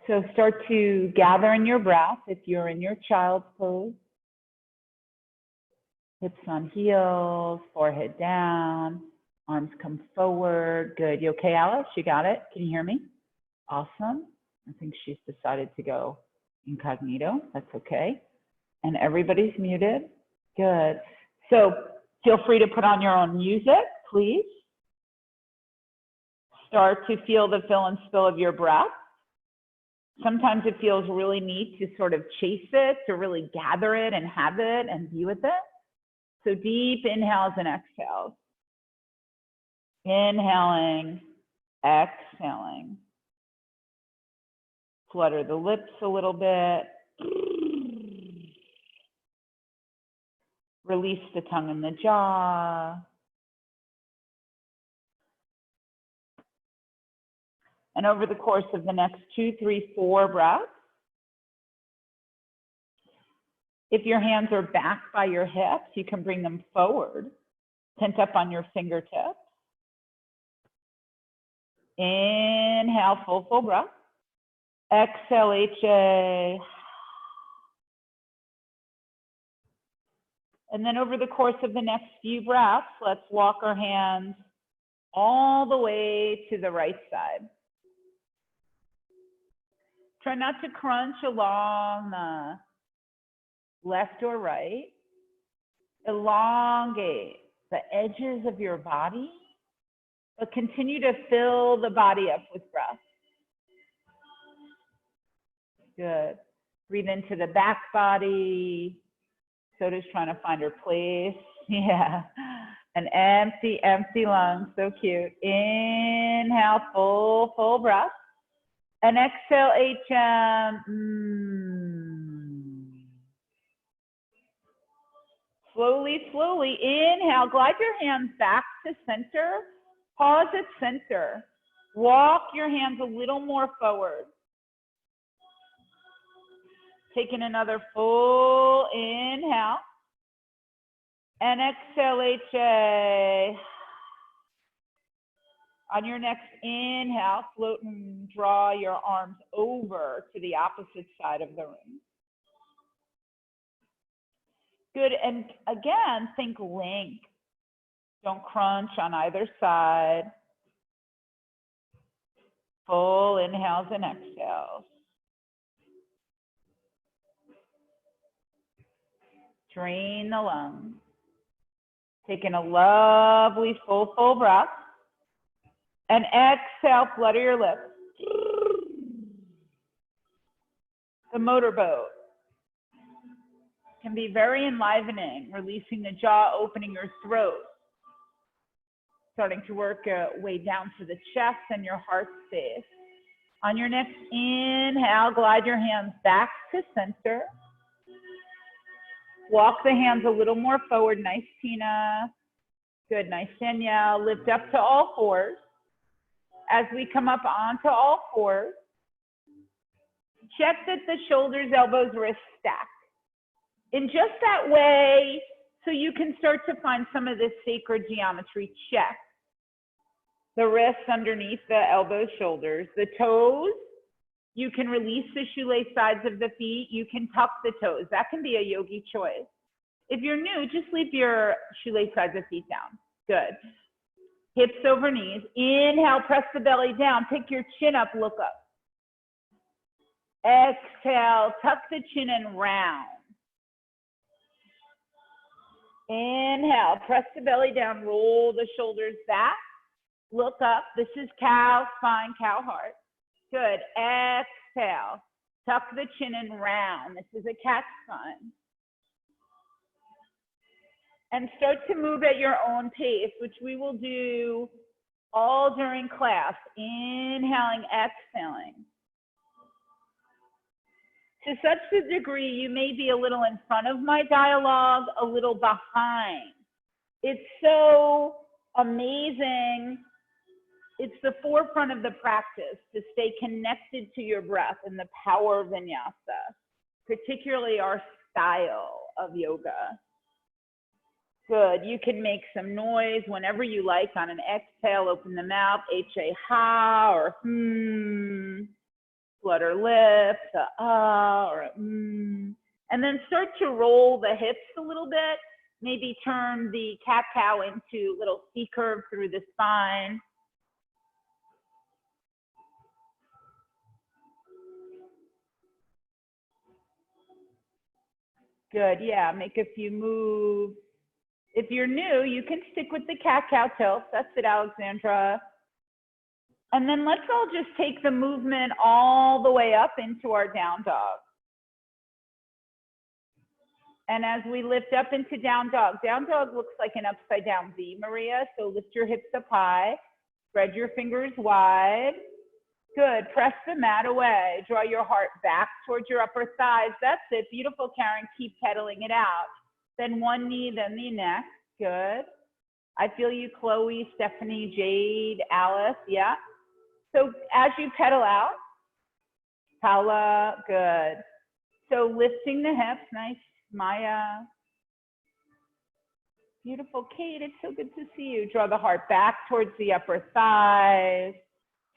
So start to gather in your breath if you're in your child's pose. Hips on heels, forehead down, arms come forward. Good. You okay, Alice? You got it? Can you hear me? Awesome. I think she's decided to go incognito. That's okay. And everybody's muted. Good. So feel free to put on your own music, please. Start to feel the fill and spill of your breath. Sometimes it feels really neat to sort of chase it, to really gather it and have it and be with it. So deep inhales and exhales. Inhaling, exhaling. Flutter the lips a little bit. Release the tongue and the jaw. And over the course of the next 2, 3, 4 breaths, if your hands are back by your hips, you can bring them forward, tent up on your fingertips. Inhale, full breath. Exhale, HA. And then over the course of the next few breaths, let's walk our hands all the way to the right side. Try not to crunch along the left or right. Elongate the edges of your body, but continue to fill the body up with breath. Good. Breathe into the back body. Soda's trying to find her place. Yeah. And empty lungs. So cute. Inhale, full breath. And exhale, HM. Slowly, inhale. Glide your hands back to center. Pause at center. Walk your hands a little more forward. Taking another full inhale. And exhale, HA. On your next inhale, float and draw your arms over to the opposite side of the room. Good, and again, think length. Don't crunch on either side. Full inhales and exhales. Drain the lungs. Taking a lovely full breath. And exhale, flutter your lips. The motorboat can be very enlivening, releasing the jaw, opening your throat, starting to work your way down to the chest and your heart space. On your next inhale, glide your hands back to center. Walk the hands a little more forward. Nice, Tina. Good, nice, Danielle. Lift up to all fours. As we come up onto all fours, check that the shoulders, elbows, wrists stack. In just that way, so you can start to find some of this sacred geometry. Check. The wrists underneath the elbows, shoulders. The toes, you can release the shoelace sides of the feet. You can tuck the toes. That can be a yogi choice. If you're new, just leave your shoelace sides of feet down. Good. Hips over knees. Inhale, press the belly down. Pick your chin up, look up. Exhale, tuck the chin and round. Inhale, press the belly down, roll the shoulders back. Look up. This is cow spine, cow heart. Good. Exhale, tuck the chin and round. This is a cat spine. And start to move at your own pace, which we will do all during class. Inhaling, exhaling. To such a degree, you may be a little in front of my dialogue, a little behind. It's so amazing. It's the forefront of the practice to stay connected to your breath and the power of Vinyasa, particularly our style of yoga. Good. You can make some noise whenever you like on an exhale. Open the mouth, H-A, ha, or Flutter lips, or and then start to roll the hips a little bit. Maybe turn the cat-cow into little C-curve through the spine. Good, yeah, make a few moves. If you're new, you can stick with the cat-cow tilt. That's it, Alexandra. And then let's all just take the movement all the way up into our down dog. And as we lift up into down dog looks like an upside down V, Maria. So lift your hips up high, spread your fingers wide. Good, press the mat away. Draw your heart back towards your upper thighs. That's it, beautiful, Karen, keep pedaling it out. Then one knee, then the next, good. I feel you, Chloe, Stephanie, Jade, Alice, yeah. So as you pedal out, Paula, good. So lifting the hips, nice, Maya. Beautiful, Kate, it's so good to see you. Draw the heart back towards the upper thighs.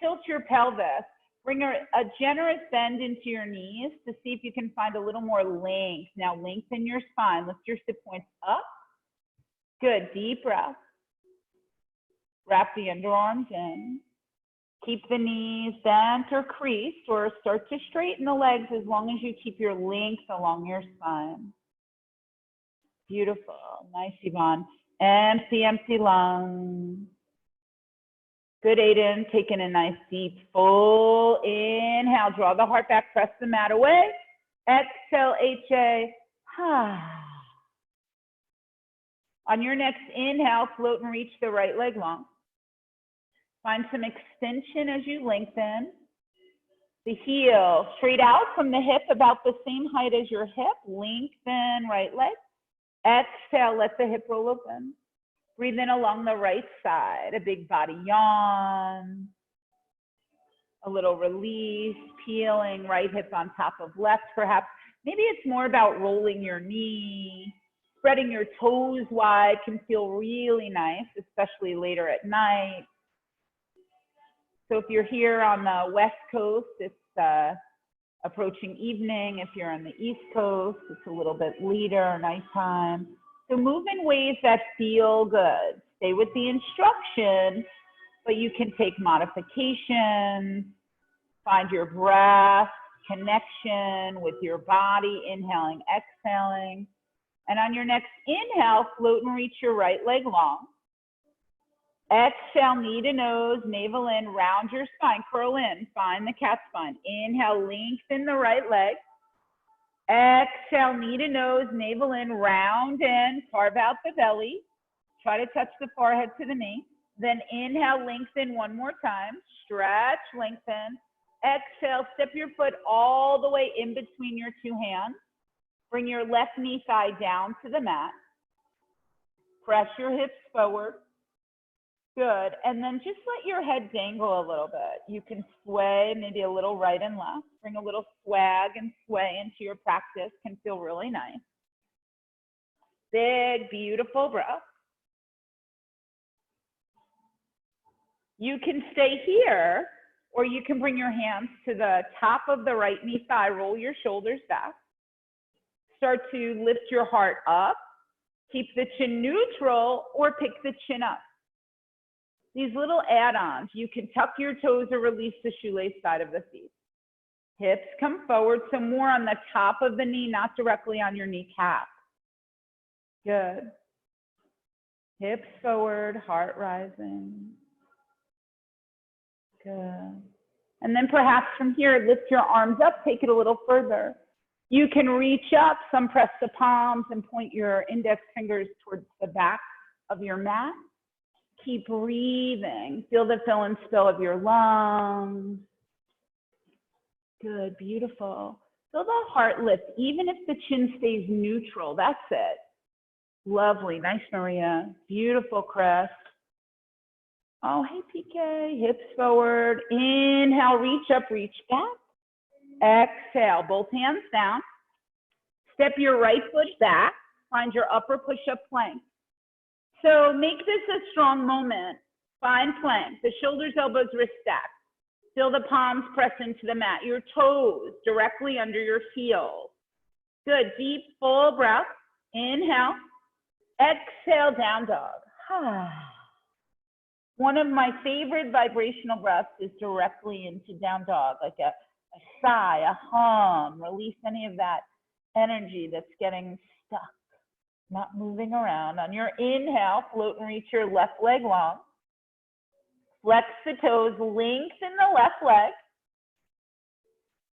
Tilt your pelvis. Bring a generous bend into your knees to see if you can find a little more length. Now lengthen your spine. Lift your sit points up. Good, deep breath. Wrap the underarms in. Keep the knees bent or creased, or start to straighten the legs as long as you keep your length along your spine. Beautiful. Nice, Yvonne. Empty, empty lungs. Good, Aiden. Taking a nice deep full inhale. Draw the heart back. Press the mat away. Exhale, HA. On your next inhale, float and reach the right leg long. Find some extension as you lengthen. The heel straight out from the hip, about the same height as your hip. Lengthen right leg. Exhale, let the hip roll open. Breathe in along the right side, a big body yawn. A little release, peeling right hip on top of left perhaps. Maybe it's more about rolling your knee. Spreading your toes wide can feel really nice, especially later at night. So if you're here on the West Coast, it's approaching evening. If you're on the East Coast, it's a little bit later, nighttime. So move in ways that feel good. Stay with the instructions, but you can take modifications. Find your breath, connection with your body, inhaling, exhaling. And on your next inhale, float and reach your right leg long. Exhale, knee to nose, navel in, round your spine, curl in, find the cat spine. Inhale, lengthen the right leg. Exhale, knee to nose, navel in, round in, carve out the belly. Try to touch the forehead to the knee. Then inhale, lengthen one more time. Stretch, lengthen. Exhale, step your foot all the way in between your two hands. Bring your left knee thigh down to the mat. Press your hips forward. Good. And then just let your head dangle a little bit. You can sway maybe a little right and left. Bring a little swag and sway into your practice. Can feel really nice. Big, beautiful breath. You can stay here, or you can bring your hands to the top of the right knee thigh. Roll your shoulders back. Start to lift your heart up. Keep the chin neutral or pick the chin up. These little add-ons, you can tuck your toes or release the shoelace side of the feet. Hips come forward, so more on the top of the knee, not directly on your kneecap. Good. Hips forward, heart rising. Good. And then perhaps from here, lift your arms up, take it a little further. You can reach up, some press the palms and point your index fingers towards the back of your mat. Keep breathing. Feel the fill and spill of your lungs. Good, beautiful. Feel the heart lift, even if the chin stays neutral. That's it. Lovely. Nice, Maria. Beautiful, Chris. Oh, hey, PK. Hips forward. Inhale, reach up, reach back. Exhale, both hands down. Step your right foot back. Find your upper push-up plank. So make this a strong moment. Find plank. The shoulders, elbows, wrist stack. Feel the palms press into the mat, your toes directly under your heels. Good, deep, full breath. Inhale, exhale, down dog. One of my favorite vibrational breaths is directly into down dog, like a sigh, a hum. Release any of that energy that's getting stuck, not moving around. On your inhale, float and reach your left leg long. Flex the toes, lengthen the left leg.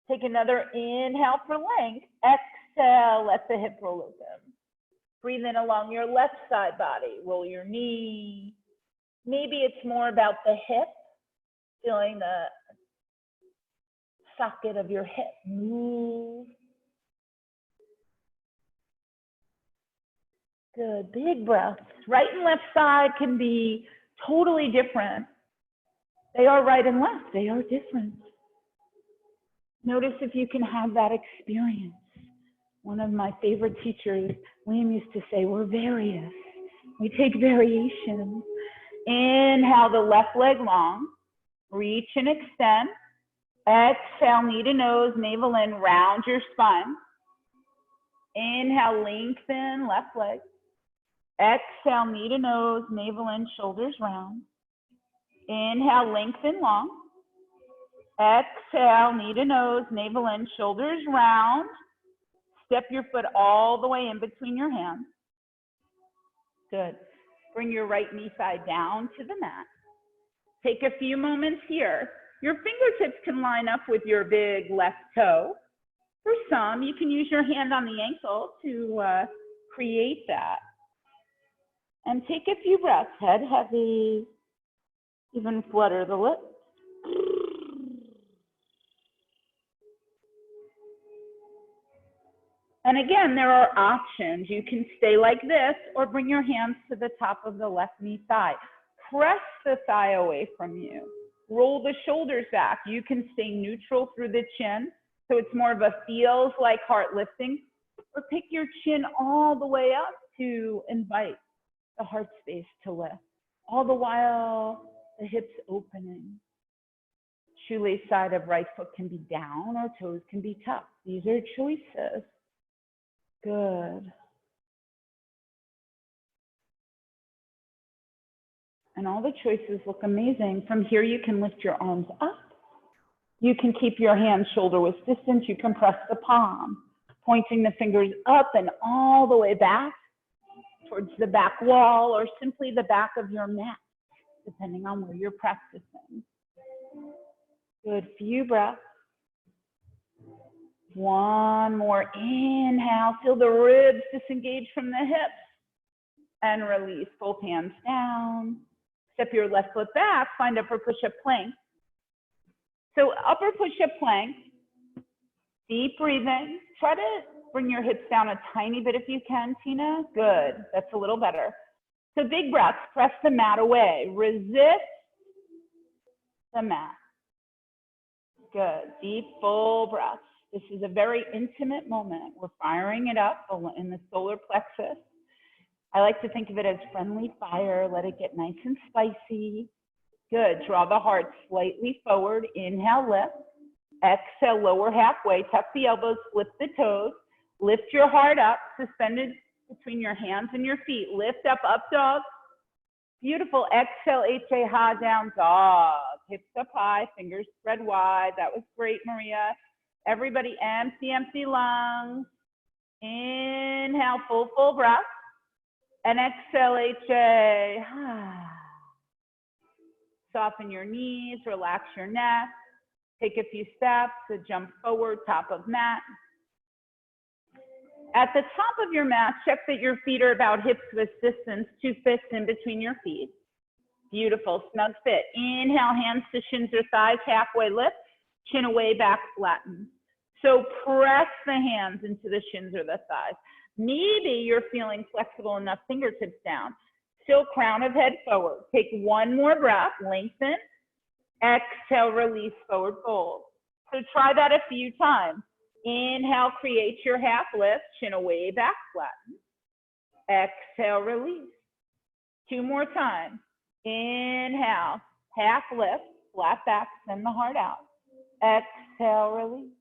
Take another inhale for length. Exhale, let the hip roll open. Breathe in along your left side body. Roll your knee. Maybe it's more about the hip, feeling the socket of your hip move. Good, big breaths. Right and left side can be totally different. They are right and left, they are different. Notice if you can have that experience. One of my favorite teachers, Liam, used to say, we're various. We take variations. Inhale the left leg long. Reach and extend. Exhale, knee to nose, navel in, round your spine. Inhale, lengthen left leg. Exhale, knee to nose, navel in, shoulders round. Inhale, lengthen long. Exhale, knee to nose, navel in, shoulders round. Step your foot all the way in between your hands. Good. Bring your right knee thigh down to the mat. Take a few moments here. Your fingertips can line up with your big left toe. For some, you can use your hand on the ankle to create that. And take a few breaths, head heavy, even flutter the lips. And again, there are options. You can stay like this or bring your hands to the top of the left knee thigh. Press the thigh away from you. Roll the shoulders back. You can stay neutral through the chin, so it's more of a feels like heart lifting, or pick your chin all the way up to invite the heart space to lift. All the while, the hips opening. Shoelace side of right foot can be down or toes can be tucked. These are choices. Good. And all the choices look amazing. From here, you can lift your arms up. You can keep your hands shoulder width distance. You can press the palm, pointing the fingers up and all the way back towards the back wall or simply the back of your mat, depending on where you're practicing. Good, few breaths. One more inhale, feel the ribs disengage from the hips and release, both hands down. Step your left foot back, find upper push-up plank. So upper push-up plank, deep breathing. Try to bring your hips down a tiny bit if you can, Tina. Good, that's a little better. So big breaths, press the mat away. Resist the mat. Good, deep, full breaths. This is a very intimate moment. We're firing it up in the solar plexus. I like to think of it as friendly fire. Let it get nice and spicy. Good. Draw the heart slightly forward. Inhale, lift. Exhale, lower halfway. Tuck the elbows, flip the toes. Lift your heart up, suspended between your hands and your feet. Lift up, up dog. Beautiful. Exhale, ha, down dog. Hips up high, fingers spread wide. That was great, Maria. Everybody, empty lungs. Inhale, full breath. And exhale, Soften your knees, relax your neck. Take a few steps to jump forward, top of mat. At the top of your mat, check that your feet are about hip width distance, 2 fists in between your feet. Beautiful, snug fit. Inhale, hands to shins or thighs, halfway lift. Chin away, back flatten. So press the hands into the shins or the thighs. Maybe you're feeling flexible enough, fingertips down. Still crown of head forward. Take one more breath, lengthen. Exhale, release, forward fold. So try that a few times. Inhale, create your half lift, chin away, back flatten. Exhale, release. 2 more times. Inhale, half lift. flat back, send the heart out. Exhale, release.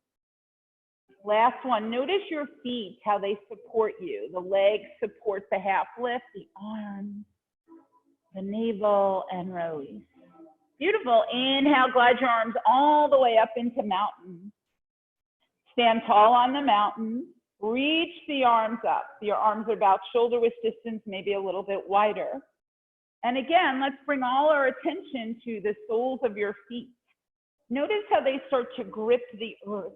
Last one, notice your feet, how they support you. The legs support the half lift, the arms, the navel, and release. Beautiful. Inhale, glide your arms all the way up into mountain. Stand tall on the mountain. Reach the arms up. Your arms are about shoulder width distance, maybe a little bit wider. And again, let's bring all our attention to the soles of your feet. Notice how they start to grip the earth,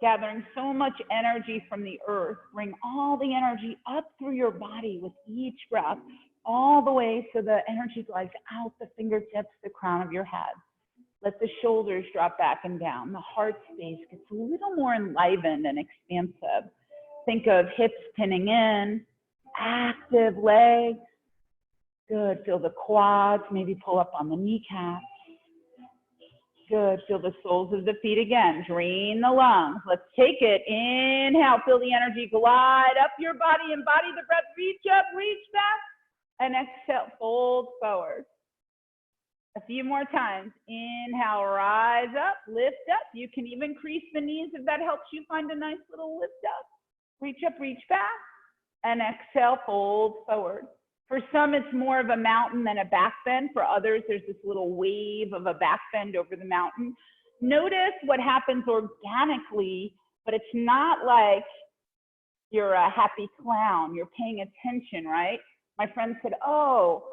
gathering so much energy from the earth. Bring all the energy up through your body with each breath, all the way so the energy glides out the fingertips, the crown of your head. Let the shoulders drop back and down. The heart space gets a little more enlivened and expansive. Think of hips pinning in, active legs. Good, feel the quads, maybe pull up on the kneecaps. Good, feel the soles of the feet again. Drain the lungs. Let's take it. Inhale, feel the energy glide up your body. Embody the breath. Reach up, reach back. And exhale, fold forward. A few more times. Inhale, rise up, lift up. You can even crease the knees if that helps you find a nice little lift up. Reach up, reach back. And exhale, fold forward. For some, it's more of a mountain than a back bend. For others, there's this little wave of a back bend over the mountain. Notice what happens organically, but it's not like you're a happy clown. You're paying attention, right? My friend said, oh,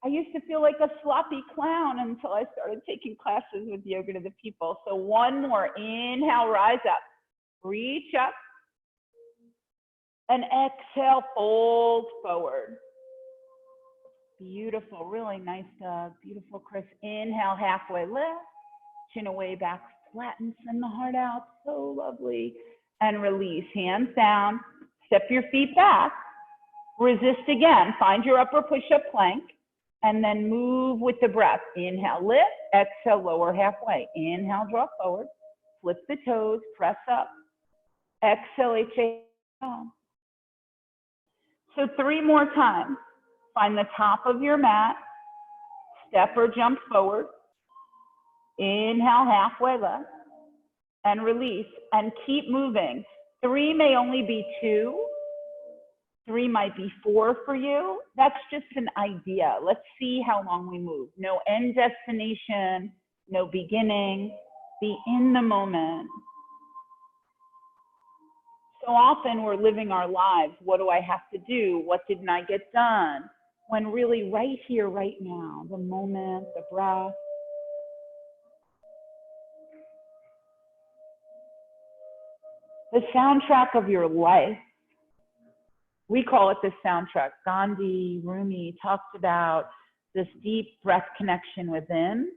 I used to feel like a sloppy clown until I started taking classes with Yoga to the People. So one more. Inhale, rise up. Reach up. And exhale, fold forward. Beautiful, really nice, beautiful, Chris. Inhale, halfway lift, chin away, back flatten, send the heart out, so lovely. And release, hands down, step your feet back, resist again, find your upper push-up plank, and then move with the breath. Inhale, lift, exhale, lower halfway. Inhale, draw forward, flip the toes, press up. Exhale, HA. So 3 more times. Find the top of your mat, step or jump forward. Inhale, halfway left, and release, and keep moving. 3 may only be 2. 3 might be 4 for you. That's just an idea. Let's see how long we move. No end destination, no beginning. Be in the moment. So often we're living our lives. What do I have to do? What didn't I get done? When really right here, right now, the moment, the breath. The soundtrack of your life. We call it the soundtrack. Gandhi, Rumi talked about this deep breath connection within.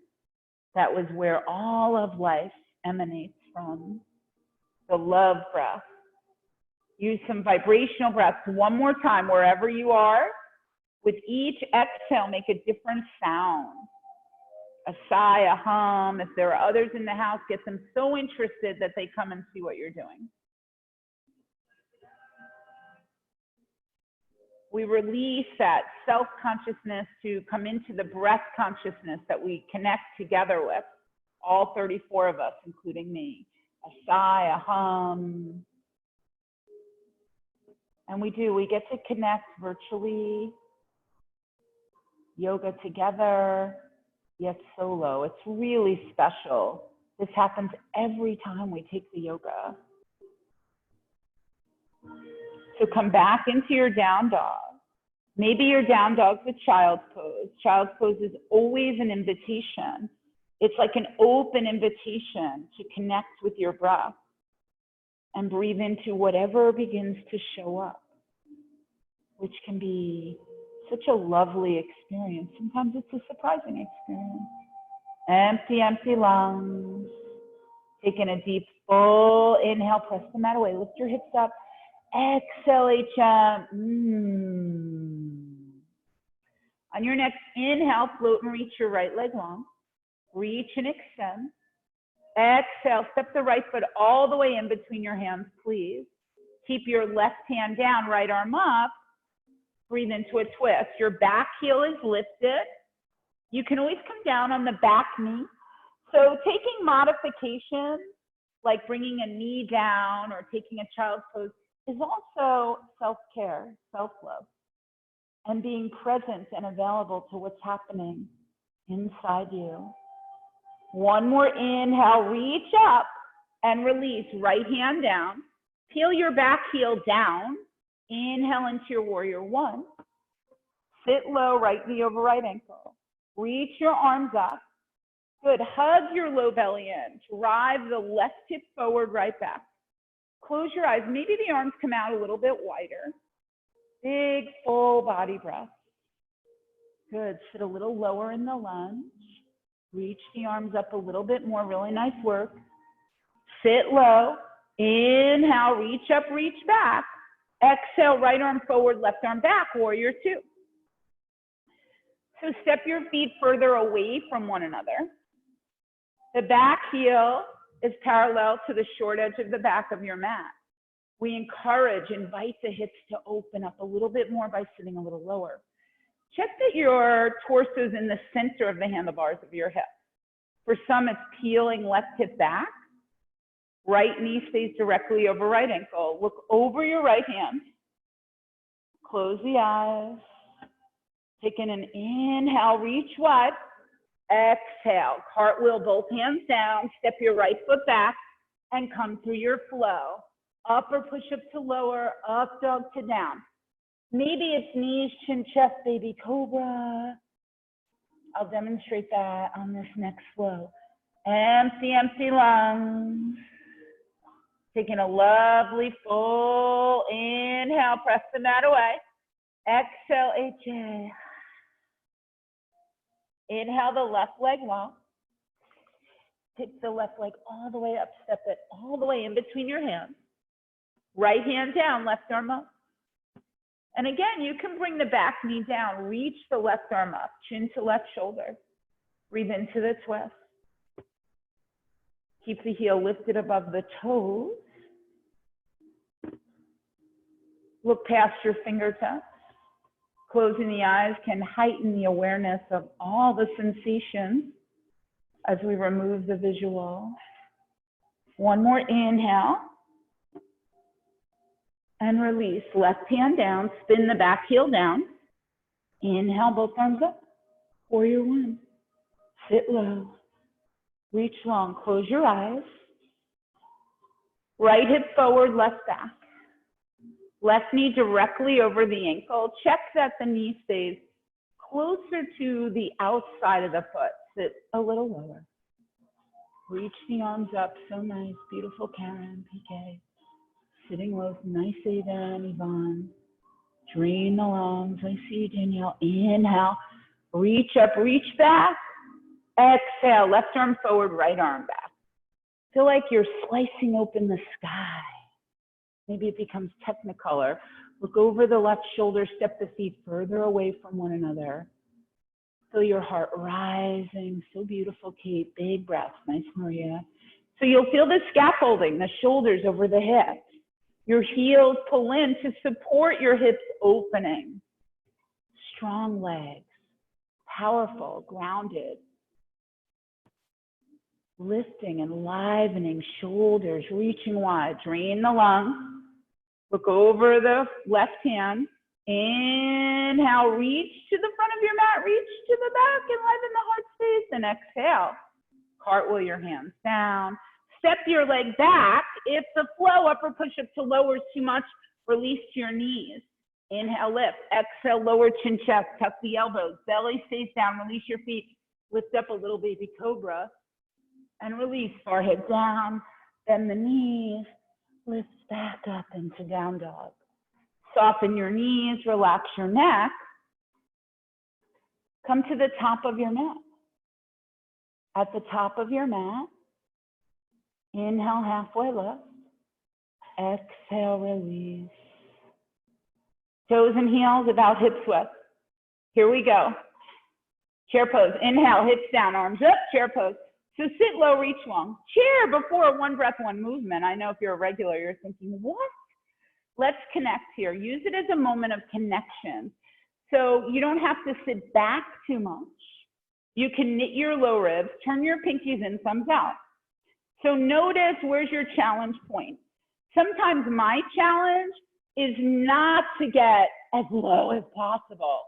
That was where all of life emanates from. The love breath. Use some vibrational breaths one more time wherever you are. With each exhale, make a different sound. A sigh, a hum. If there are others in the house, get them so interested that they come and see what you're doing. We release that self-consciousness to come into the breath consciousness that we connect together with, all 34 of us, including me. A sigh, a hum. And we get to connect virtually. Yoga together, yet solo. It's really special. This happens every time we take the yoga. So come back into your down dog. Maybe your down dog's a child's pose. Child's pose is always an invitation. It's like an open invitation to connect with your breath and breathe into whatever begins to show up, which can be such a lovely experience. Sometimes it's a surprising experience. Empty, empty lungs. Taking a deep, full inhale, press the mat away. Lift your hips up. Exhale, HM. On your next inhale, float and reach your right leg long. Reach and extend. Exhale, step the right foot all the way in between your hands, please. Keep your left hand down, right arm up. Breathe into a twist. Your back heel is lifted. You can always come down on the back knee So taking modifications, like bringing a knee down or taking a child's pose, is also self-care, self-love, and being present and available to what's happening inside you. One more inhale, reach up and release. Right hand down. Peel your back heel down. Inhale into your warrior one. Sit low, right knee over right ankle. Reach your arms up. Good. Hug your low belly in. Drive the left hip forward, right back. Close your eyes. Maybe the arms come out a little bit wider. Big, full body breath. Good. Sit a little lower in the lunge. Reach the arms up a little bit more. Really nice work. Sit low. Inhale, reach up, reach back. Exhale, right arm forward, left arm back, warrior two. So step your feet further away from one another. The back heel is parallel to the short edge of the back of your mat. We invite the hips to open up a little bit more by sitting a little lower. Check that your torso is in the center of the handlebars of your hip. For some, it's peeling left hip back. Right knee stays directly over right ankle. Look over your right hand. Close the eyes. Taking an inhale, reach wide. Exhale, cartwheel both hands down. Step your right foot back and come through your flow. Upper push-up to lower, up dog to down. Maybe it's knees, chin, chest, baby cobra. I'll demonstrate that on this next flow. Empty, empty lungs. Taking a lovely full inhale, press the mat away. Exhale, HA. Inhale the left leg long. Take the left leg all the way up, step it all the way in between your hands. Right hand down, left arm up. And again, you can bring the back knee down, reach the left arm up, chin to left shoulder. Breathe into the twist. Keep the heel lifted above the toes. Look past your fingertips. Closing the eyes can heighten the awareness of all the sensations as we remove the visual. One more inhale. And release. Left hand down, spin the back heel down. Inhale, both arms up. Warrior one. Sit low. Reach long. Close your eyes. Right hip forward, left back. Left knee directly over the ankle. Check that the knee stays closer to the outside of the foot. Sit a little lower. Reach the arms up. So nice. Beautiful Karen, PK. Sitting low. Nice Ava and Yvonne. Drain the lungs. I see you, Danielle. Inhale. Reach up, reach back. Exhale. Left arm forward, right arm back. Feel like you're slicing open the sky. Maybe it becomes technicolor. Look over the left shoulder, step the feet further away from one another. Feel your heart rising. So beautiful, Kate. Big breath. Nice, Maria. So you'll feel the scaffolding, the shoulders over the hips. Your heels pull in to support your hips opening. Strong legs. Powerful, grounded. Lifting and livening shoulders, reaching wide. Drain the lungs. Look over the left hand. Inhale, reach to the front of your mat, reach to the back and liven the heart space. And exhale, cartwheel your hands down. Step your leg back. If the flow, upper push-up to lower is too much, release to your knees. Inhale, lift. Exhale, lower chin, chest. Tuck the elbows. Belly stays down. Release your feet. Lift up a little baby cobra. And release, forehead down. Bend the knees. Lift back up into down dog. Soften your knees. Relax your neck. Come to the top of your mat. At the top of your mat, inhale, halfway lift. Exhale, release. Toes and heels about hips width. Here we go. Chair pose. Inhale, hips down, arms up, chair pose. So sit low, reach long. Chair before one breath, one movement. I know if you're a regular, you're thinking, what? Let's connect here. Use it as a moment of connection. So you don't have to sit back too much. You can knit your low ribs, turn your pinkies in, thumbs out. So notice where's your challenge point. Sometimes my challenge is not to get as low as possible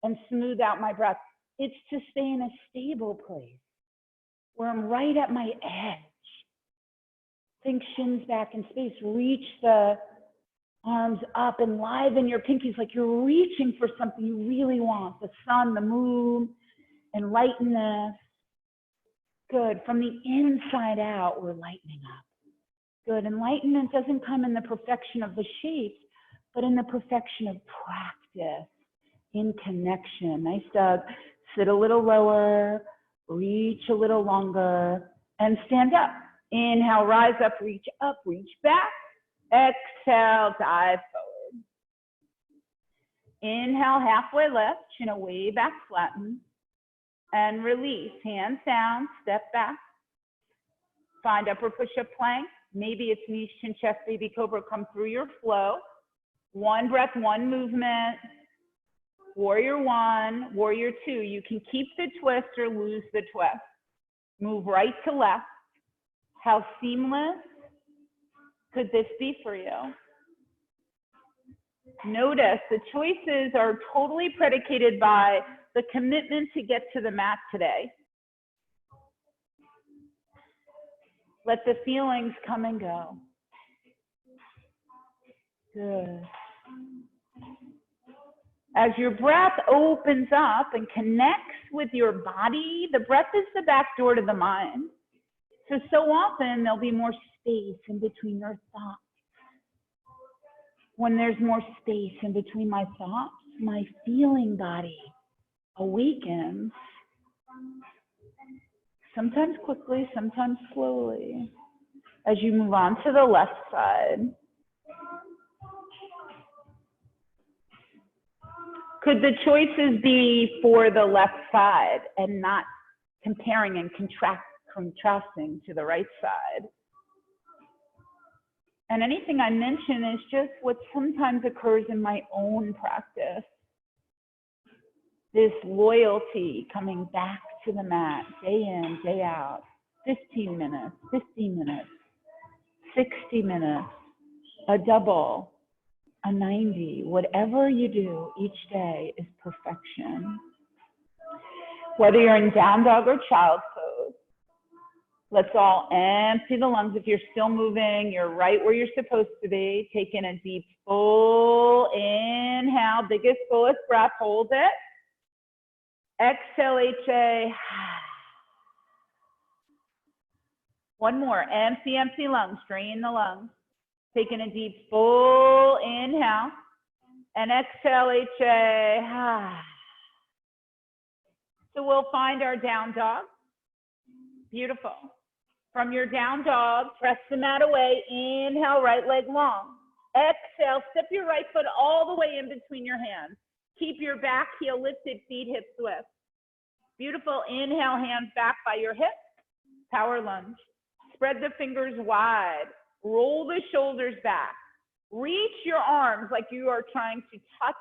and smooth out my breath. It's to stay in a stable place where I'm right at my edge. Think shins back in space. Reach the arms up and liven your pinkies like you're reaching for something you really want. The sun, the moon, enlighten. Good. From the inside out, we're lightening up. Good. Enlightenment doesn't come in the perfection of the shapes, but in the perfection of practice, in connection. Nice, Doug. Sit a little lower, reach a little longer, and stand up. Inhale, rise up, reach back. Exhale, dive forward. Inhale, halfway lift, chin away back, flatten. And release, hands down, step back. Find upward push-up plank. Maybe it's knees, chin, chest, baby cobra. Come through your flow. One breath, one movement. Warrior one, warrior two. You can keep the twist or lose the twist. Move right to left. How seamless could this be for you? Notice the choices are totally predicated by the commitment to get to the mat today. Let the feelings come and go. Good. As your breath opens up and connects with your body, the breath is the back door to the mind. So often there'll be more space in between your thoughts. When there's more space in between my thoughts, my feeling body awakens. Sometimes quickly, sometimes slowly. As you move on to the left side. Could the choices be for the left side and not comparing and contrasting to the right side? And anything I mention is just what sometimes occurs in my own practice. This loyalty coming back to the mat, day in, day out, 15 minutes, 60 minutes, a double, a 90, whatever you do each day is perfection. Whether you're in down dog or child's pose, let's all empty the lungs. If you're still moving, you're right where you're supposed to be. Take in a deep, full inhale, biggest, fullest breath, hold it. Exhale, HA. One more, empty lungs, drain the lungs. Take in a deep, full inhale. And exhale, HA. So we'll find our down dog. Beautiful. From your down dog, press the mat away. Inhale, right leg long. Exhale, step your right foot all the way in between your hands. Keep your back heel lifted, feet hips width. Beautiful. Inhale, hands back by your hips. Power lunge. Spread the fingers wide. Roll the shoulders back. Reach your arms like you are trying to touch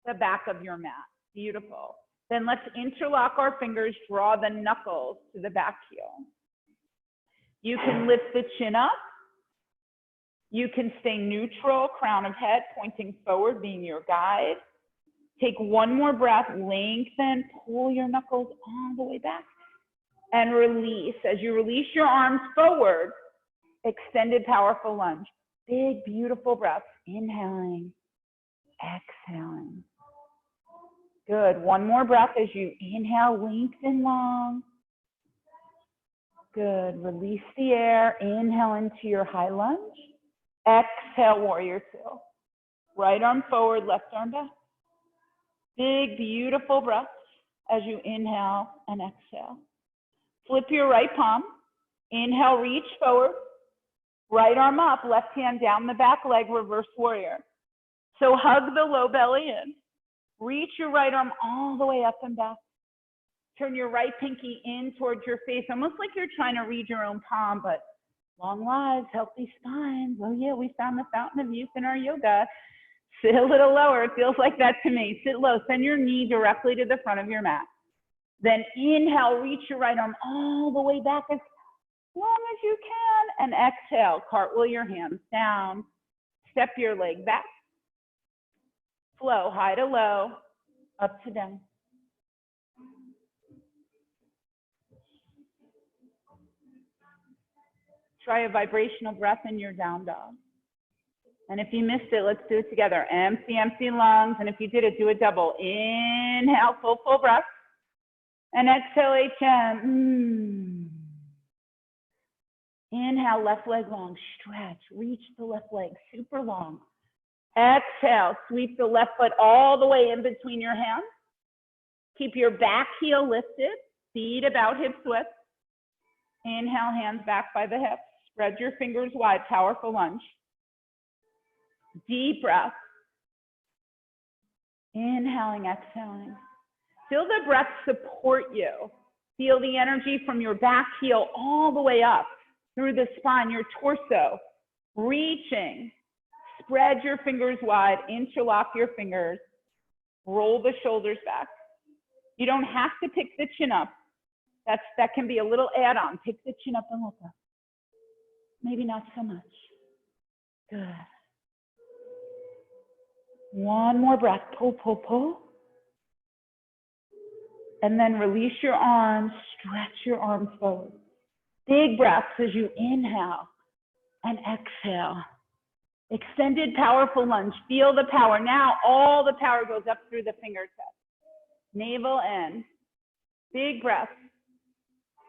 the back of your mat. Beautiful. Then let's interlock our fingers, draw the knuckles to the back heel. You can lift the chin up. You can stay neutral, crown of head pointing forward, being your guide. Take one more breath, lengthen, pull your knuckles all the way back, and release. As you release your arms forward, extended, powerful lunge. Big, beautiful breaths. Inhaling, exhaling. Good. One more breath as you inhale, lengthen long. Good. Release the air. Inhale into your high lunge. Exhale, warrior two. Right arm forward, left arm back. Big, beautiful breaths as you inhale and exhale. Flip your right palm. Inhale, reach forward. Right arm up, left hand down the back leg, reverse warrior. So hug the low belly in. Reach your right arm all the way up and back. Turn your right pinky in towards your face, almost like you're trying to read your own palm, but long lives, healthy spines. Oh yeah, we found the fountain of youth in our yoga. Sit a little lower. It feels like that to me. Sit low. Send your knee directly to the front of your mat. Then inhale, reach your right arm all the way back as long as you can. And exhale, cartwheel your hands down. Step your leg back. Flow high to low, up to down. Try a vibrational breath in your down dog. And if you missed it, let's do it together. Empty, empty lungs. And if you did it, do a double. Inhale, full, full breath. And exhale, HM. Inhale, left leg long, stretch. Reach the left leg, super long. Exhale, sweep the left foot all the way in between your hands. Keep your back heel lifted, feet about hips width. Inhale, hands back by the hips. Spread your fingers wide, powerful lunge. Deep breath. Inhaling, exhaling. Feel the breath support you. Feel the energy from your back heel all the way up through the spine, your torso, reaching. Spread your fingers wide, interlock your fingers, roll the shoulders back. You don't have to pick the chin up. That can be a little add-on. Pick the chin up and look up. Maybe not so much. Good. One more breath. Pull, pull, pull. And then release your arms. Stretch your arms forward. Big breaths as you inhale and exhale. Extended, powerful lunge. Feel the power. Now all the power goes up through the fingertips. Navel in. Big breath.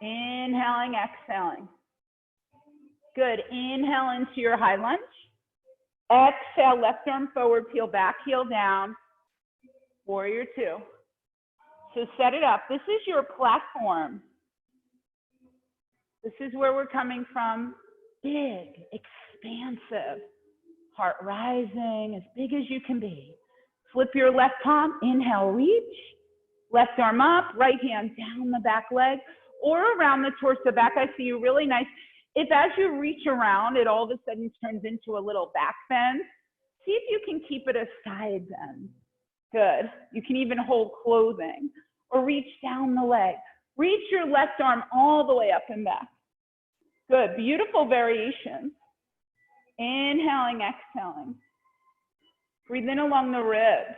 Inhaling, exhaling. Good. Inhale into your high lunge. Exhale, left arm forward, peel back, heel down. Warrior two. So set it up. This is your platform. This is where we're coming from. Big, expansive. Heart rising, as big as you can be. Flip your left palm, inhale, reach. Left arm up, right hand down the back leg or around the torso back. I see you really nice. If as you reach around, it all of a sudden turns into a little back bend, see if you can keep it a side bend. Good. You can even hold clothing or reach down the leg. Reach your left arm all the way up and back. Good. Beautiful variation. Inhaling, exhaling. Breathe in along the ribs.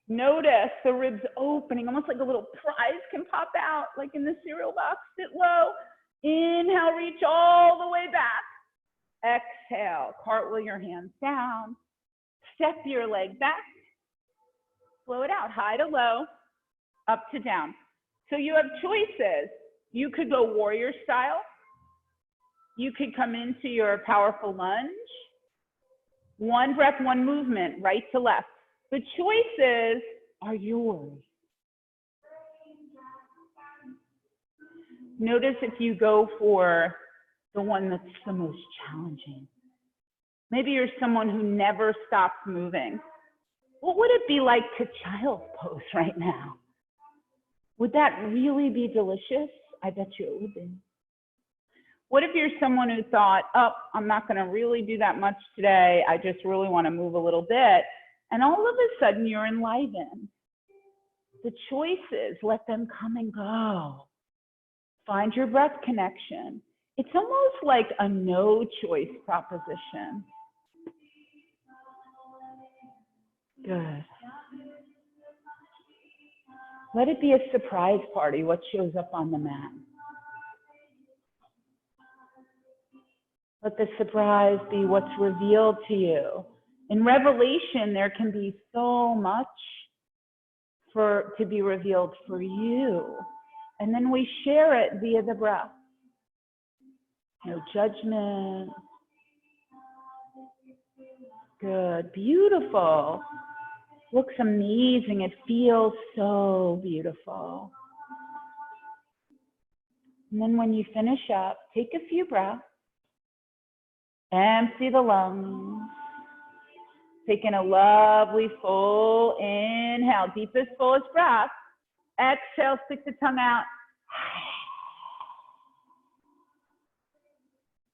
Notice the ribs opening, almost like a little prize can pop out, like in the cereal box. Sit low. Inhale, reach all the way back. Exhale, cartwheel your hands down. Step your leg back. Flow it out, high to low, up to down. So you have choices. You could go warrior style. You could come into your powerful lunge. One breath, one movement, right to left. The choices are yours. Notice if you go for the one that's the most challenging. Maybe you're someone who never stops moving. What would it be like to child's pose right now? Would that really be delicious? I bet you it would be. What if you're someone who thought, oh, I'm not going to really do that much today. I just really want to move a little bit. And all of a sudden you're enlivened. The choices, let them come and go. Find your breath connection. It's almost like a no choice proposition. Good. Let it be a surprise party, what shows up on the mat. Let the surprise be what's revealed to you. In Revelation, there can be so much to be revealed for you. And then we share it via the breath. No judgment. Good, beautiful. Looks amazing. It feels so beautiful. And then when you finish up, take a few breaths. Empty the lungs. Taking a lovely full inhale, deepest, fullest breath. Exhale, stick the tongue out.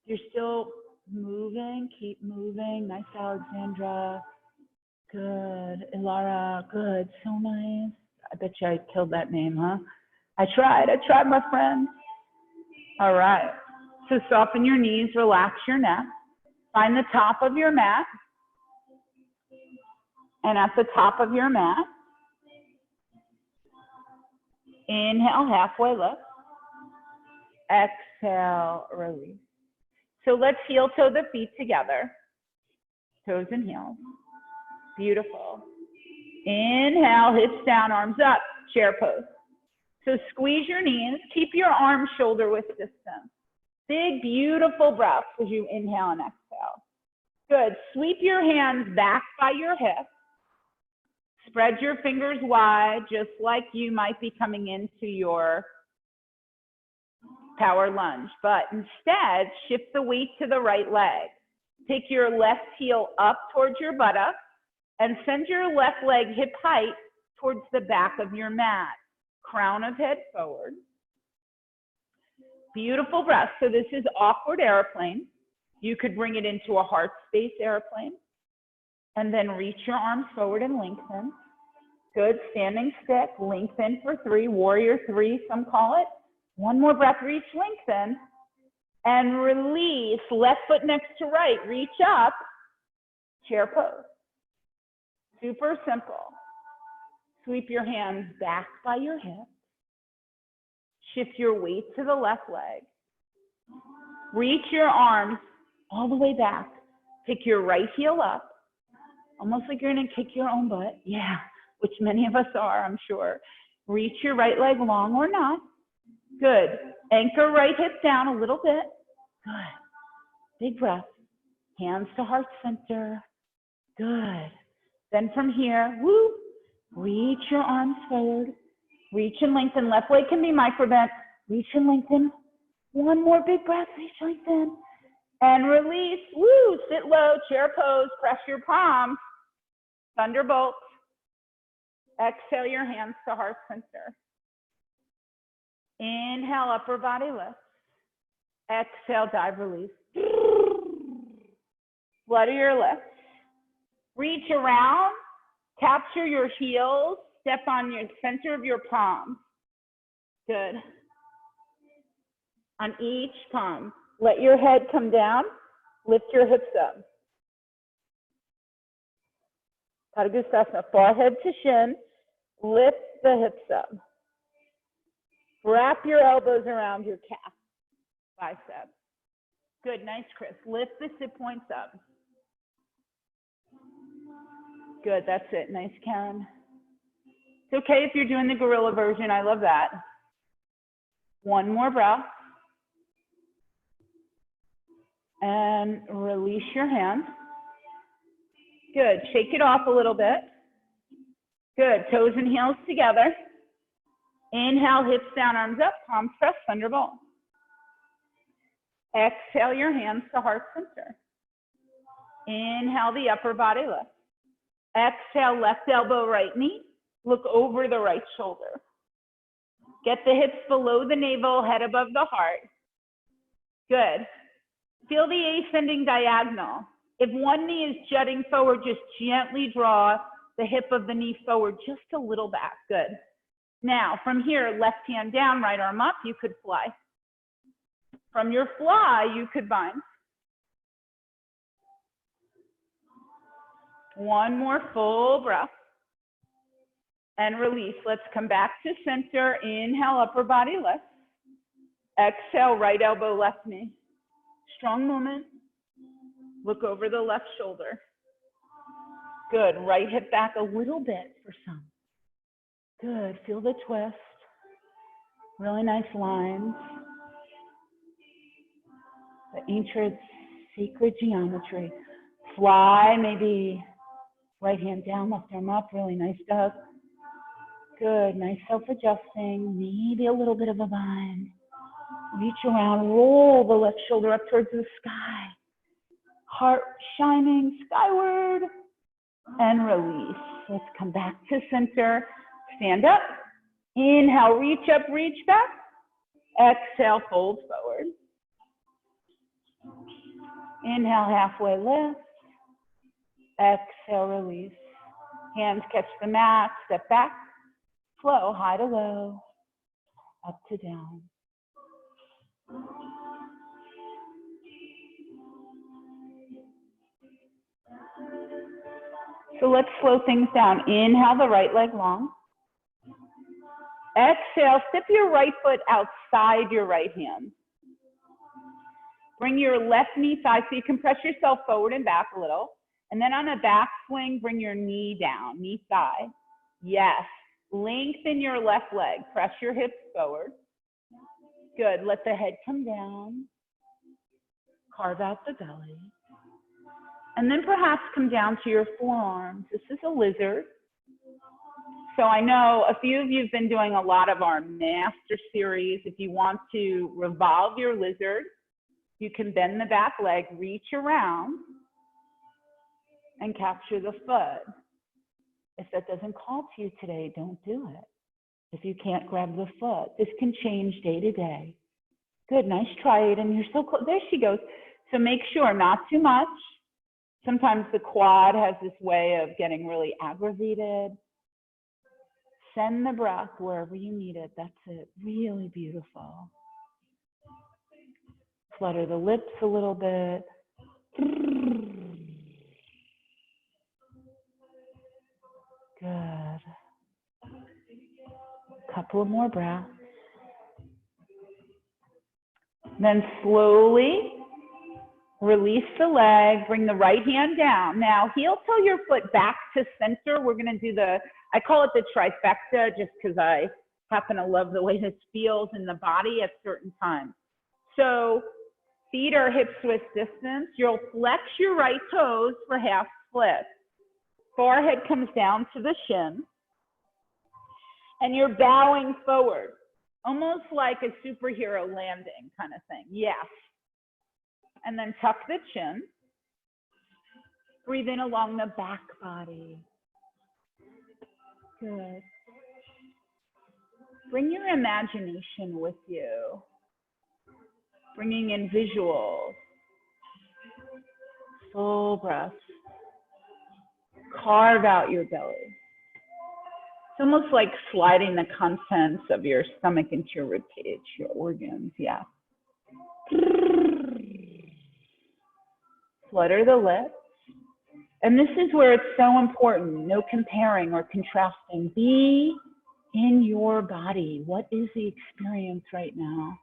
You're still moving, keep moving. Nice, Alexandra. Good. Ilara, good. So nice. I bet you I killed that name, huh? I tried, my friend. All right. So soften your knees, relax your neck. Find the top of your mat. And at the top of your mat, inhale, halfway lift. Exhale, release. So let's heel toe the feet together. Toes and heels. Beautiful. Inhale, hips down, arms up, chair pose. So squeeze your knees, keep your arms shoulder width distance. Big, beautiful breaths as you inhale and exhale. Good. Sweep your hands back by your hips. Spread your fingers wide, just like you might be coming into your power lunge. But instead, shift the weight to the right leg. Take your left heel up towards your buttock and send your left leg hip height towards the back of your mat. Crown of head forward. Beautiful breath. So this is awkward airplane. You could bring it into a heart space airplane. And then reach your arms forward and lengthen. Good. Standing stick. Lengthen for 3. Warrior 3, some call it. One more breath. Reach, lengthen. And release. Left foot next to right. Reach up. Chair pose. Super simple. Sweep your hands back by your hips. Shift your weight to the left leg. Reach your arms all the way back. Pick your right heel up. Almost like you're going to kick your own butt. Yeah, which many of us are, I'm sure. Reach your right leg long or not. Good. Anchor right hip down a little bit. Good. Big breath. Hands to heart center. Good. Then from here, woo, reach your arms forward. Reach and lengthen. Left leg can be micro bent. Reach and lengthen. One more big breath. Reach, lengthen. And release. Woo, sit low, chair pose. Press your palms. Thunderbolt. Exhale your hands to heart center. Inhale, upper body lift. Exhale, dive release. Flutter your lift. Reach around, capture your heels, step on your center of your palm. Good. On each palm, let your head come down, lift your hips up. Padangusthasana, forehead to shin, lift the hips up. Wrap your elbows around your calf, bicep. Good, nice, Chris. Lift the sit points up. Good, that's it. Nice, Karen. It's okay if you're doing the gorilla version. I love that. One more breath. And release your hand. Good. Shake it off a little bit. Good. Toes and heels together. Inhale, hips down, arms up, palms press, thunderbolt. Exhale your hands to heart center. Inhale the upper body lift. Exhale, left elbow, right knee. Look over the right shoulder. Get the hips below the navel, head above the heart. Good. Feel the ascending diagonal. If one knee is jutting forward, just gently draw the hip of the knee forward just a little back. Good. Now, from here, left hand down, right arm up, you could fly. From your fly, you could bind. One more full breath. And release. Let's come back to center. Inhale, upper body lift. Exhale, right elbow, left knee. Strong movement. Look over the left shoulder. Good. Right hip back a little bit for some. Good. Feel the twist. Really nice lines. The ancient sacred geometry. Fly, maybe right hand down, left arm up. Really nice, Doug. Good. Nice self-adjusting. Maybe a little bit of a bind. Reach around. Roll the left shoulder up towards the sky. Heart shining skyward. And release. Let's come back to center. Stand up. Inhale, reach up, reach back. Exhale, fold forward. Inhale, halfway lift. Exhale, release. Hands catch the mat, step back. Flow, high to low. up to down. So let's slow things down. Inhale the right leg long. Exhale, step your right foot outside your right hand. Bring your left knee thigh so you can press yourself forward and back a little. And then on a back swing, bring your knee down, knee thigh. Yes. Lengthen your left leg. Press your hips forward. Good. Let the head come down. Carve out the belly. And then perhaps come down to your forearms. This is a lizard. So I know a few of you have been doing a lot of our master series. If you want to revolve your lizard, you can bend the back leg, reach around, and capture the foot. If that doesn't call to you today, don't do it. If you can't grab the foot, this can change day to day. Good, nice try it, and you're so close. There she goes. So make sure, not too much. Sometimes the quad has this way of getting really aggravated. Send the breath wherever you need it. That's it. Really beautiful. Flutter the lips a little bit. Good. Couple of more breaths. Then slowly release the leg, bring the right hand down. Now, heel toe your foot back to center. We're going to do I call it the trifecta just because I happen to love the way this feels in the body at certain times. So feet are hips width distance. You'll flex your right toes for half split. Forehead comes down to the shin. And you're bowing forward, almost like a superhero landing kind of thing. Yes. And then tuck the chin. Breathe in along the back body. Good. Bring your imagination with you. Bringing in visuals. Full breath. Carve out your belly. It's almost like sliding the contents of your stomach into your ribcage, your organs, yeah. Flutter the lips. And this is where it's so important. No comparing or contrasting. Be in your body. What is the experience right now?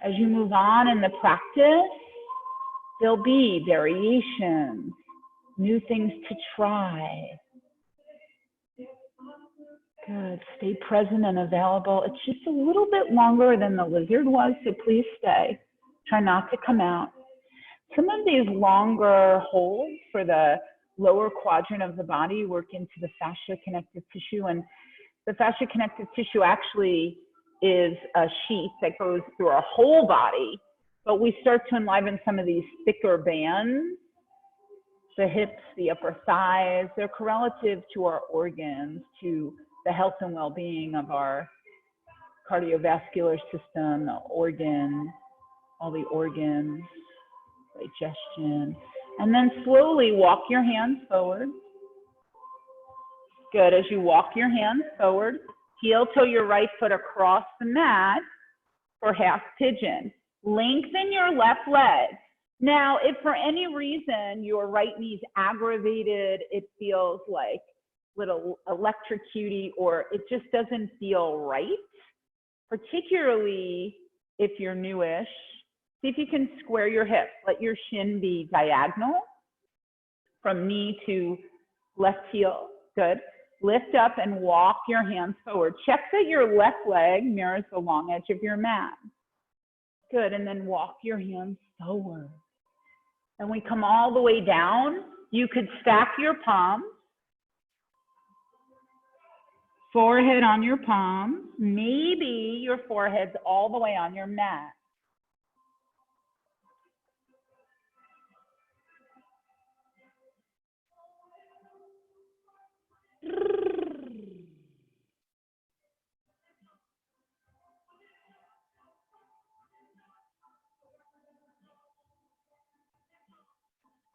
As you move on in the practice, there'll be variations, new things to try. Good. Stay present and available. It's just a little bit longer than the lizard was, so please stay. Try not to come out. Some of these longer holds for the lower quadrant of the body work into the fascia connective tissue, and the fascia connective tissue actually is a sheath that goes through our whole body, but we start to enliven some of these thicker bands, the hips, the upper thighs. They're correlative to our organs, to the health and well-being of our cardiovascular system, the organ, all the organs, digestion. And then slowly walk your hands forward. Good. As you walk your hands forward, heel toe your right foot across the mat for half pigeon. Lengthen your left leg. Now, if for any reason your right knee's aggravated, it feels like little electrocuty, or it just doesn't feel right, particularly if you're newish, see if you can square your hips. Let your shin be diagonal from knee to left heel. Good. Lift up and walk your hands forward. Check that your left leg mirrors the long edge of your mat. Good. And then walk your hands forward. And we come all the way down. You could stack your palms. Forehead on your palms. Maybe your forehead's all the way on your mat.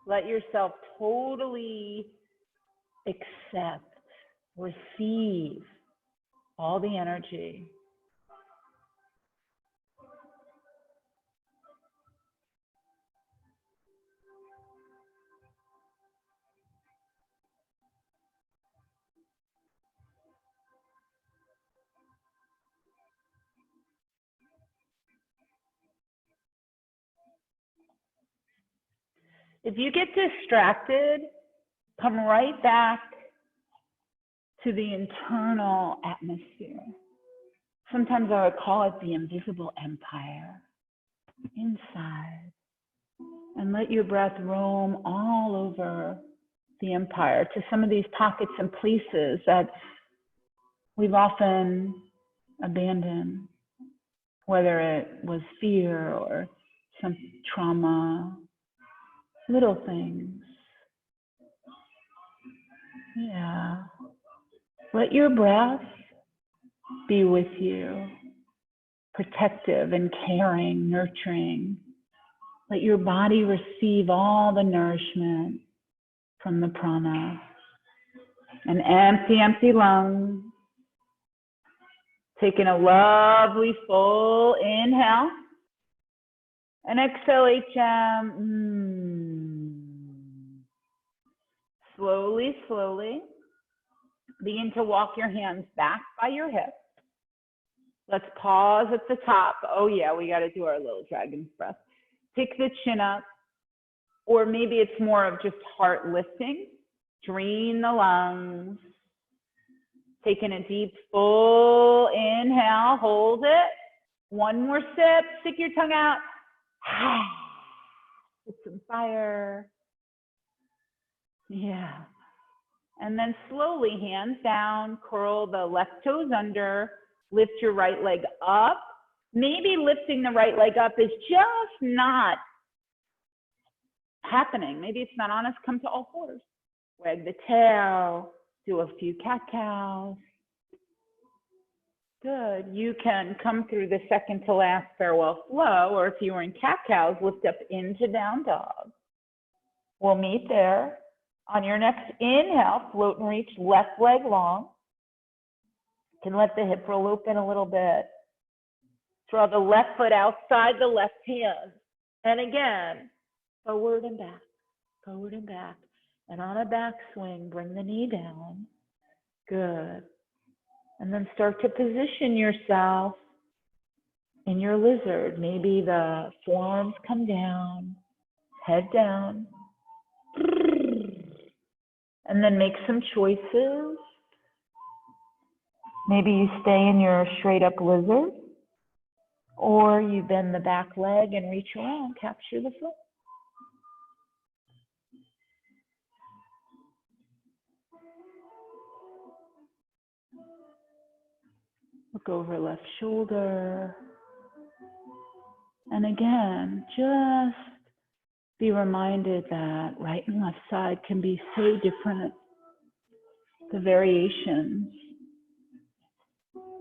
Let yourself totally accept, receive all the energy. If you get distracted, come right back to the internal atmosphere. Sometimes I would call it the invisible empire, inside. And let your breath roam all over the empire to some of these pockets and places that we've often abandoned, whether it was fear or some trauma, little things. Yeah. Let your breath be with you, protective and caring, nurturing. Let your body receive all the nourishment from the prana. An empty lungs. Taking a lovely full inhale. And exhale, HM. Slowly, slowly. Begin to walk your hands back by your hips. Let's pause at the top. Oh yeah, we got to do our little dragon's breath. Pick the chin up, or maybe it's more of just heart lifting. Drain the lungs. Taking a deep, full inhale, hold it. One more sip, stick your tongue out. Put some fire. Yeah. And then slowly, hands down, curl the left toes under, lift your right leg up. Maybe lifting the right leg up is just not happening. Maybe it's not honest. Come to all fours. Wag the tail, do a few cat-cows. Good. You can come through the second to last farewell flow, or if you were in cat-cows, lift up into down dog. We'll meet there. On your next inhale, float and reach left leg long. You can let the hip roll open a little bit. Draw the left foot outside the left hand. And again, forward and back, forward and back. And on a back swing, bring the knee down. Good. And then start to position yourself in your lizard. Maybe the forearms come down, head down. And then make some choices. Maybe you stay in your straight up lizard, or you bend the back leg and reach around, capture the foot. Look over left shoulder. And again, just be reminded that right and left side can be so different. The variations.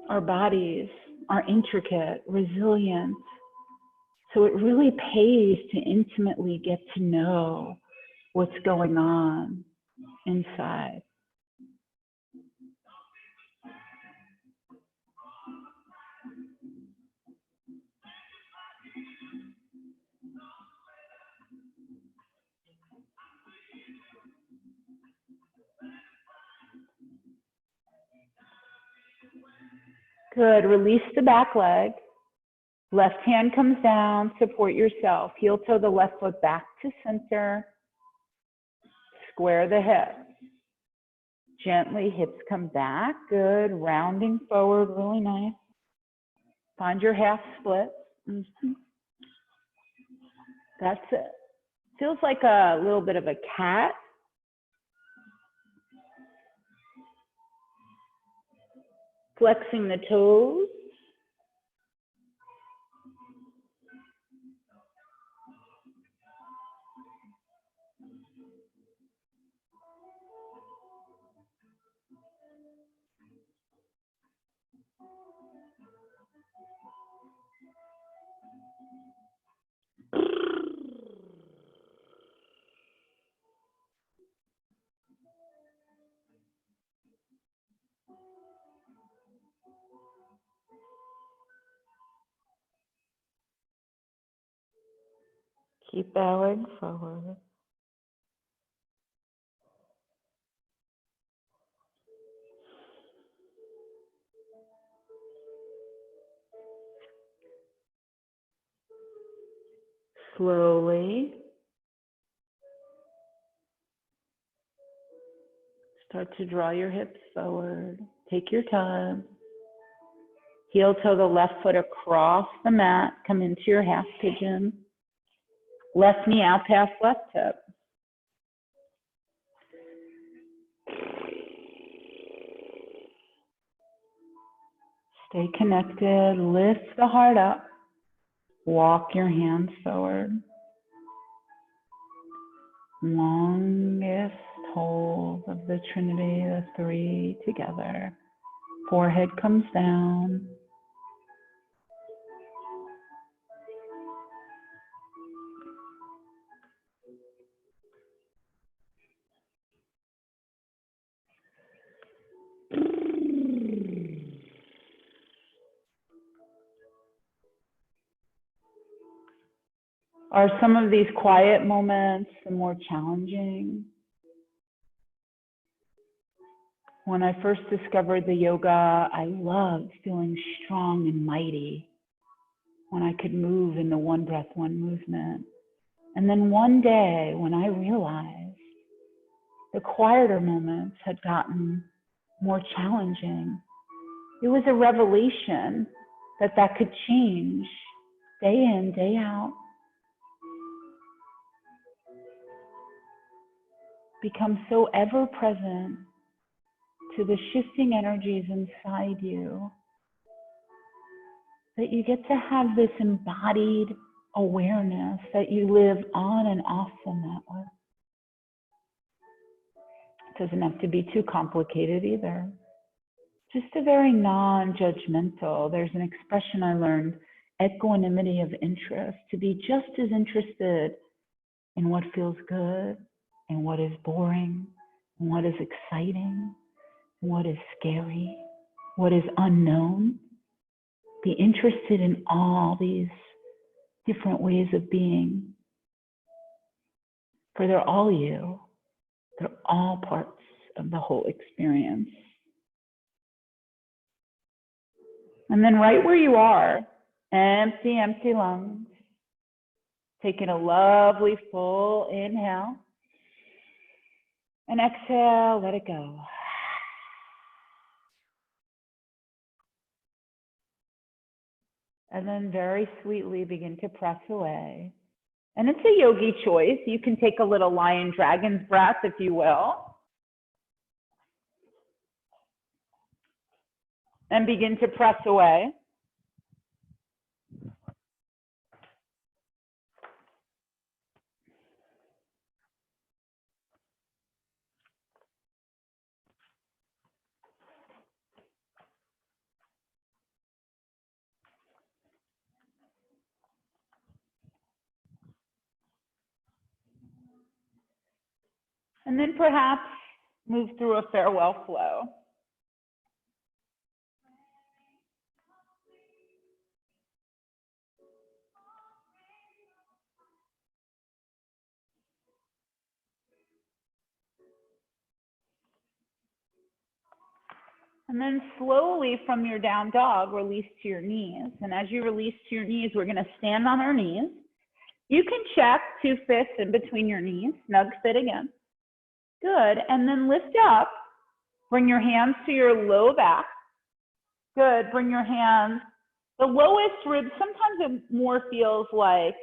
Our bodies are intricate, resilient. So it really pays to intimately get to know what's going on inside. Good. Release the back leg. Left hand comes down. Support yourself. Heel toe the left foot back to center. Square the hips. Gently, hips come back. Good. Rounding forward. Really nice. Find your half split. That's it. Feels like a little bit of a cat. Flexing the toes. Keep bowing forward. Slowly start to draw your hips forward. Take your time. Heel toe the left foot across the mat. Come into your half pigeon. Left knee out past left hip. Stay connected. Lift the heart up. Walk your hands forward. Longest hold of the Trinity, the three together. Forehead comes down. Are some of these quiet moments the more challenging? When I first discovered the yoga, I loved feeling strong and mighty when I could move in the one breath, one movement. And then one day when I realized the quieter moments had gotten more challenging, it was a revelation that that could change day in, day out. Become so ever present to the shifting energies inside you that you get to have this embodied awareness that you live on and off the mat with. It doesn't have to be too complicated either. Just a very non-judgmental. There's an expression I learned, equanimity of interest, to be just as interested in what feels good and what is boring and what is exciting and what is scary, what is unknown. Be interested in all these different ways of being, for they're all you. They're all parts of the whole experience. And then right where you are, empty, empty lungs. Taking a lovely full inhale. And exhale, let it go. And then very sweetly begin to press away. And it's a yogi choice. You can take a little lion dragon's breath, if you will. And begin to press away. And then perhaps move through a farewell flow. And then slowly from your down dog, release to your knees. And as you release to your knees, we're going to stand on our knees. You can check 2 fists in between your knees, snug fit again. Good. And then lift up. Bring your hands to your low back. Good. Bring your hands. The lowest ribs, sometimes it more feels like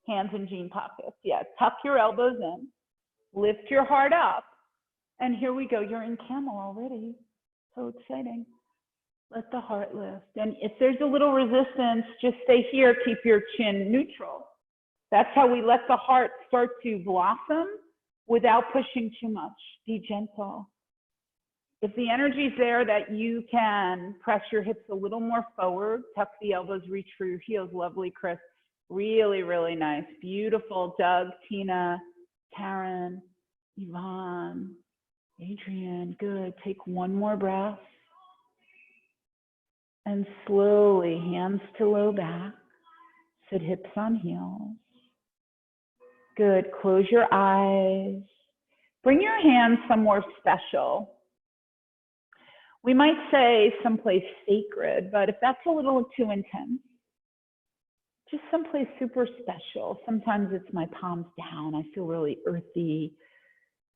hands in jean pockets. Yeah, tuck your elbows in. Lift your heart up. And here we go. You're in camel already. So exciting. Let the heart lift. And if there's a little resistance, just stay here. Keep your chin neutral. That's how we let the heart start to blossom without pushing too much. Be gentle. If the energy is there that you can press your hips a little more forward, tuck the elbows, reach for your heels. Lovely, Chris. Really, really nice. Beautiful. Doug, Tina, Karen, Yvonne, Adrian. Good. Take one more breath. And slowly, hands to low back. Sit hips on heels. Good. Close your eyes. Bring your hands somewhere special. We might say someplace sacred, but if that's a little too intense, just someplace super special. Sometimes it's my palms down. I feel really earthy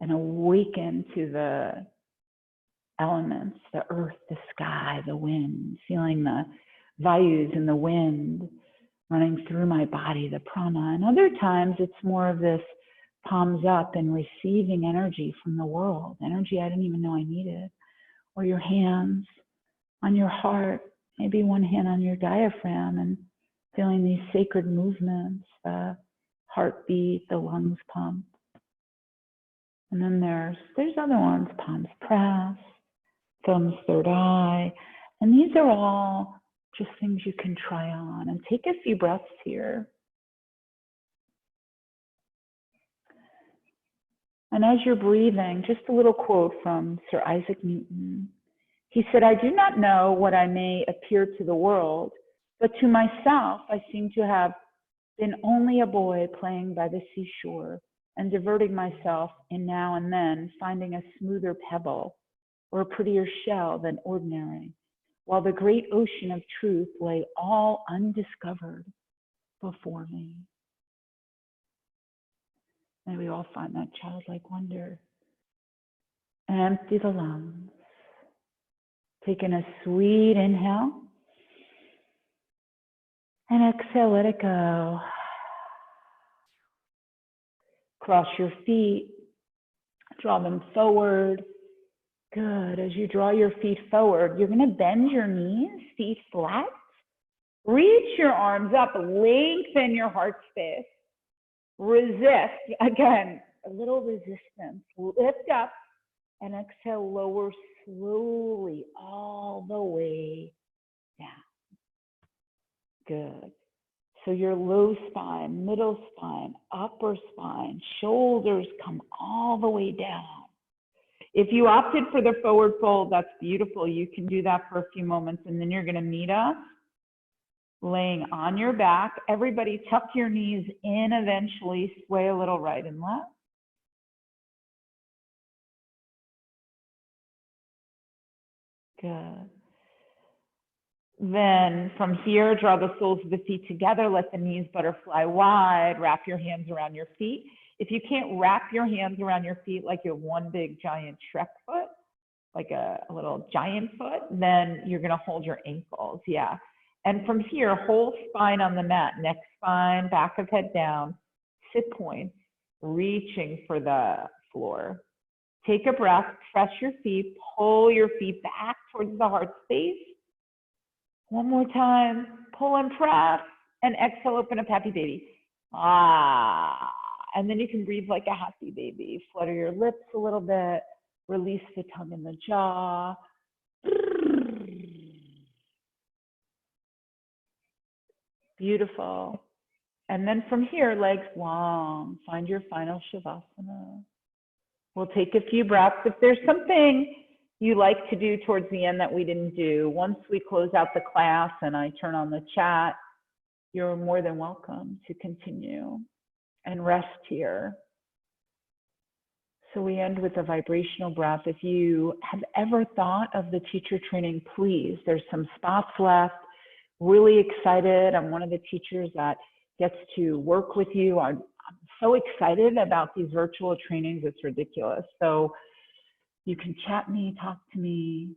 and awakened to the elements, the earth, the sky, the wind, feeling the vayus in the wind running through my body, the prana. And other times it's more of this palms up and receiving energy from the world, energy I didn't even know I needed. Or your hands on your heart, maybe one hand on your diaphragm, and feeling these sacred movements, the heartbeat, the lungs pump. And then there's other ones, palms pressed, thumbs third eye. And these are all just things you can try on. And take a few breaths here. And as you're breathing, just a little quote from Sir Isaac Newton. He said, "I do not know what I may appear to the world, but to myself I seem to have been only a boy playing by the seashore and diverting myself in now and then finding a smoother pebble or a prettier shell than ordinary, while the great ocean of truth lay all undiscovered before me." May we all find that childlike wonder. Empty the lungs. Taking a sweet inhale. And exhale, let it go. Cross your feet. Draw them forward. Good. As you draw your feet forward, you're going to bend your knees, feet flat. Reach your arms up. Lengthen your heart space. Resist. Again, a little resistance. Lift up and exhale, lower slowly all the way down. Good. So your low spine, middle spine, upper spine, shoulders come all the way down. If you opted for the forward fold, that's beautiful. You can do that for a few moments, and then you're going to meet us laying on your back. Everybody tuck your knees in eventually, sway a little right and left. Good. Then from here, draw the soles of the feet together, let the knees butterfly wide, wrap your hands around your feet. If you can't wrap your hands around your feet like you have one big giant Shrek foot, like a little giant foot, then you're gonna hold your ankles, yeah. And from here, whole spine on the mat, neck spine, back of head down, sit points, reaching for the floor. Take a breath, press your feet, pull your feet back towards the heart space. One more time, pull and press, and exhale, open up, happy baby. Ah, and then you can breathe like a happy baby. Flutter your lips a little bit, release the tongue in the jaw. Beautiful. And then from here, legs long, find your final Shavasana. We'll take a few breaths. If there's something you like to do towards the end that we didn't do, once we close out the class and I turn on the chat, you're more than welcome to continue and rest here. So we end with a vibrational breath. If you have ever thought of the teacher training, please, there's some spots left. Really excited. I'm one of the teachers that gets to work with you. I'm so excited about these virtual trainings. It's ridiculous. So you can chat me, talk to me,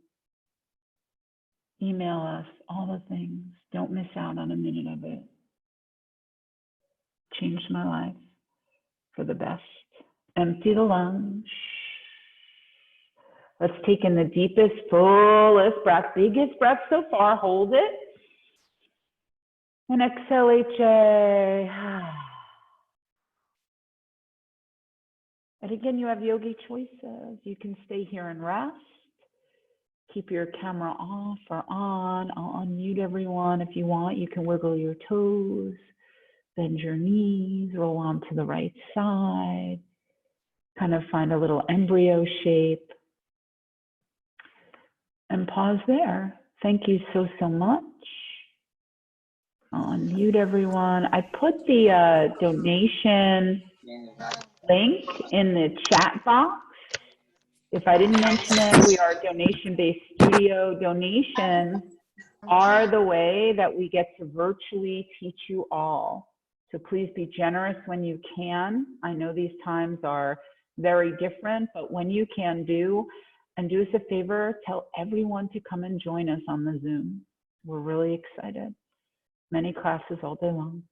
email us, all the things. Don't miss out on a minute of it. Changed my life for the best. Empty the lungs. Let's take in the deepest, fullest breath, biggest breath so far. Hold it. And exhale, HA. And again, you have yogi choices. You can stay here and rest. Keep your camera off or on. I'll unmute everyone if you want. You can wiggle your toes, bend your knees, roll on to the right side. Kind of find a little embryo shape. And pause there. Thank you so, so much. I'll unmute everyone. I put the donation link in the chat box. If I didn't mention it, we are a donation-based studio. Donations are the way that we get to virtually teach you all. So please be generous when you can. I know these times are very different, but when you can do us a favor, tell everyone to come and join us on the Zoom. We're really excited. Many classes all day long.